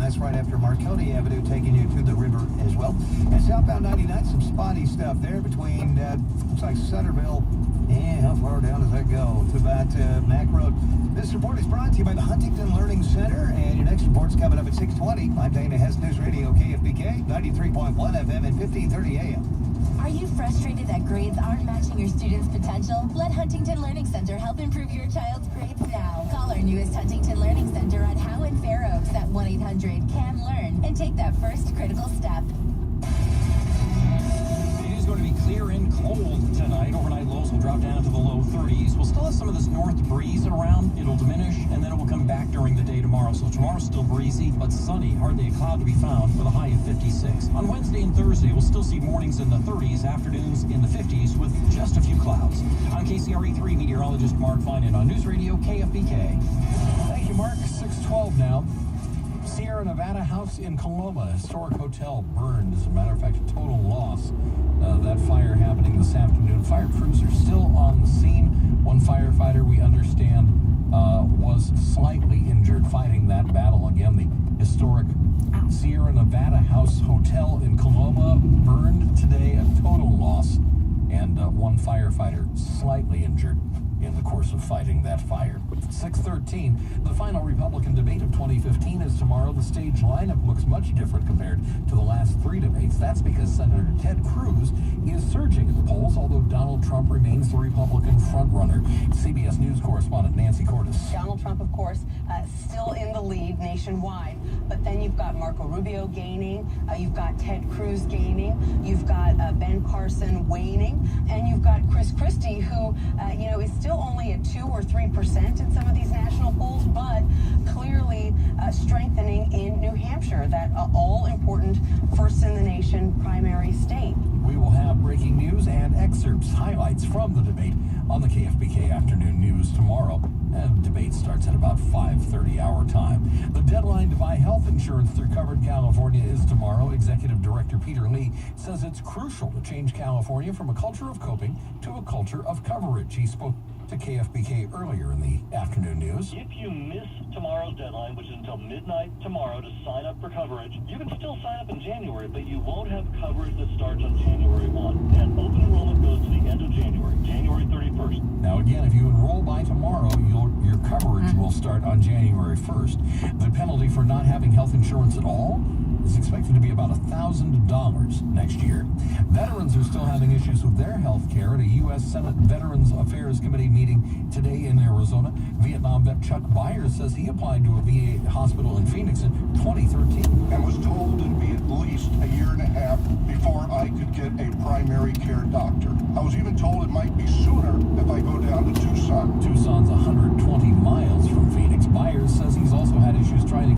nice right after Marconi Avenue, taking you to the river as well. And southbound 99, some spotty stuff there between, looks like Centerville. And how far down does that go? To about Mac Road. This report is brought to you by the Huntington Learning Center. And your next report's coming up at 6:20. I'm Dana Hess, News Radio KFBK, 93.1 FM and 1530 AM. Are you frustrated that grades aren't matching your students' potential? Let Huntington Learning Center help improve your child's grades now. Call our newest Huntington Learning Center on Howe and Fair Oaks at 1-800-CAN-LEARN and take that first critical step. It is going to be clear and cold tonight. Overnight lows will drop down to the low 30s. We'll still have some of this north breeze around. It'll diminish, and then it will come back during the day tomorrow. So tomorrow's still breezy, but sunny. Hardly a cloud to be found with a high of 56. On Wednesday and Thursday, we'll still see mornings in the 30s, afternoons in the 50s with just a few clouds. I'm KCRE3 meteorologist Mark Finan on News Radio KFBK. Thank you, Mark. 6:12 now. Sierra Nevada house in Coloma, historic hotel burned. As a matter of fact, a total loss. That fire happening this afternoon. Fire crews are still on the scene. One firefighter, we understand, was slightly injured fighting that battle. Again, the historic Sierra Nevada house hotel in Coloma burned today, a total loss, and one firefighter slightly injured in the course of fighting that fire. 6:13, the final Republican debate of 2015 is tomorrow. The stage lineup looks much different compared to the last three debates. That's because Senator Ted Cruz is surging in the polls, although Donald Trump remains the Republican frontrunner. CBS News correspondent Nancy Cordes. Donald Trump, of course, still in the lead nationwide, but then you've got Marco Rubio gaining, you've got Ted Cruz gaining, you've got Ben Carson waning, and you've got Chris Christie, who, is still only at 2 or 3% in some of these national polls, but clearly strengthening in New Hampshire, that all-important first-in-the-nation primary state. We will have breaking news and excerpts, highlights from the debate on the KFBK Afternoon News tomorrow. And the debate starts at about 5:30 our time. The deadline to buy health insurance through Covered California is tomorrow. Executive Director Peter Lee says it's crucial to change California from a culture of coping to a culture of coverage. He spoke to KFBK earlier in the afternoon news. If you miss tomorrow's deadline, which is until midnight tomorrow to sign up for coverage, you can still sign up in January, but you won't have coverage that starts on January 1. And open enrollment goes to the end of January, January 31st. Now again, if you enroll by tomorrow, your coverage will start on January 1st. The penalty for not having health insurance at all is expected to be about $1,000 next year. Veterans are still having issues with their health care at a U.S. Senate Veterans Affairs Committee meeting today in Arizona. Vietnam vet Chuck Byers says he applied to a VA hospital in Phoenix in 2013. And was told it'd be at least a year and a half before I could get a primary care doctor. I was even told it might be sooner if I go down to Tucson.